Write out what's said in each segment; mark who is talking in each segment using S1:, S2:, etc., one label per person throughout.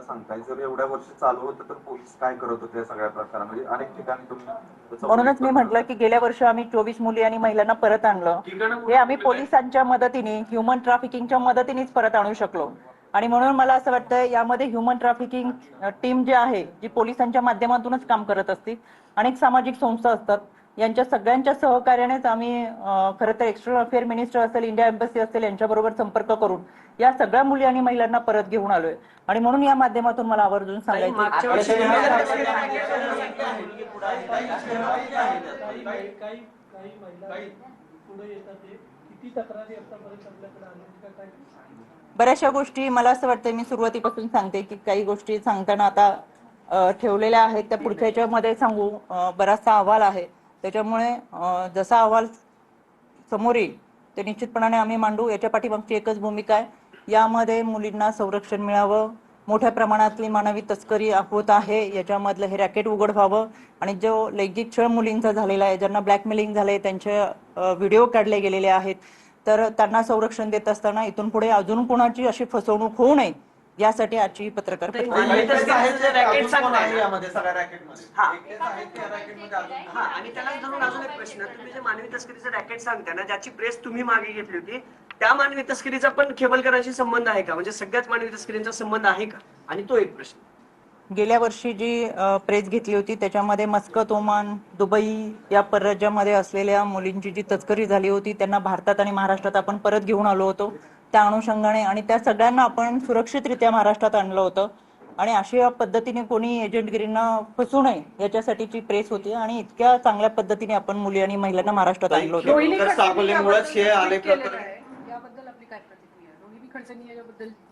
S1: सांगताय? जर एवढ्या वर्ष चालू होतं तर पोलीस काय करत होते या सगळ्या प्रकारामध्ये? अनेक ठिकाणी तुम्ही
S2: म्हणूनच मी म्हटलं की गेल्या वर्षी आम्ही 24 मुली आणि महिलांना परत आणलं. हे आम्ही पोलिसांच्या मदतीने, ह्युमन ट्रॅफिकिंगच्या मदतीनेच परत आणू शकलो. आणि म्हणून मला असं वाटतं यामध्ये ह्युमन ट्रॅफिकिंग टीम जी आहे, जी पोलिसांच्या माध्यमातूनच काम करत असते, अनेक सामाजिक संस्था असतात, यांच्या सगळ्यांच्या सहकार्यानेच आम्ही खरं तर एक्सटर्नल अफेअर मिनिस्टर असेल, इंडिया एम्बसी असेल, यांच्याबरोबर संपर्क करून या सगळ्या मुली आणि महिलांना परत घेऊन आलोय. आणि म्हणून या माध्यमातून मला आवर्जून सांगायचं बऱ्याचशा गोष्टी मला असं वाटतं, मी सुरुवातीपासून सांगते की काही गोष्टी सांगताना आता ठेवलेल्या आहेत त्या पुढच्या याच्यामध्ये सांगू. बराचसा अहवाल आहे, त्याच्यामुळे जसा अहवाल समोर येईल ते निश्चितपणाने आम्ही मांडू. याच्या पाठीमागची एकच भूमिका आहे, यामध्ये मुलींना संरक्षण मिळावं, मोठ्या प्रमाणातली मानवी तस्करी होत आहे, याच्यामधलं हे रॅकेट उघड व्हावं, आणि जो लैंगिक छळ मुलींचा झालेला आहे, ज्यांना ब्लॅकमेलिंग झालंय, त्यांचे व्हिडिओ काढले गेलेले आहेत, तर त्यांना संरक्षण देत असताना इथून पुढे अजून कोणाची अशी फसवणूक होऊ नये यासाठी आजची पत्रकार
S3: आणि त्याला धरून अजून एक प्रश्न, तुम्ही जे मानवी तस्करीचं रॅकेट सांगता ना, ज्याची प्रेस तुम्ही मागे घेतली होती, त्या मानवी तस्करीचा पण खेबलकरांशी संबंध आहे का? म्हणजे सगळ्याच मानवी तस्करींचा संबंध आहे का? आणि तो एक प्रश्न.
S2: गेल्या वर्षी जी प्रेस घेतली होती त्याच्यामध्ये मस्कत, ओमान, दुबई या परराज्यामध्ये असलेल्या मुलींची जी तस्करी झाली होती, त्यांना भारतात आणि महाराष्ट्रात आपण परत घेऊन आलो होतो त्या अनुषंगाने, आणि त्या सगळ्यांना आपण सुरक्षितरित्या महाराष्ट्रात आणलं होतं. आणि अशा पद्धतीने कोणी एजंटगिरींना फसू नये याच्यासाठीची प्रेस होती, आणि इतक्या चांगल्या पद्धतीने आपण मुली आणि महिलांना महाराष्ट्रात आणलं होतं.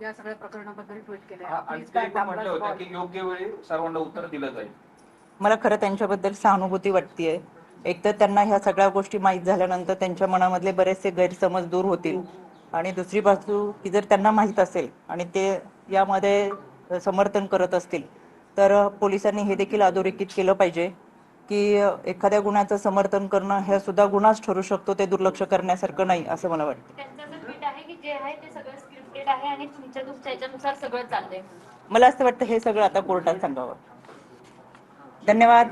S4: या सगळ्या प्रकरणाबद्दल ट्विट केलंय.
S5: म्हटलं होतं की योग्य वेळी सर्वांना उत्तर दिलं जाईल.
S2: मला खरं त्यांच्याबद्दल सहानुभूती वाटतेय. एक तर त्यांना ह्या सगळ्या गोष्टी माहीत झाल्यानंतर त्यांच्या मनामधले बरेचसे गैरसमज दूर होतील, आणि दुसरी बाजू की जर त्यांना माहीत असेल आणि ते यामध्ये समर्थन करत असतील तर पोलिसांनी हे देखील अधोरेखित केलं पाहिजे की एखाद्या गुन्ह्याचं समर्थन करणं हे सुद्धा गुन्हाच ठरू शकतो, ते दुर्लक्ष करण्यासारखं नाही असं मला वाटतं. मला असं वाटतं हे सगळं आता कोर्टात सांगावं. धन्यवाद.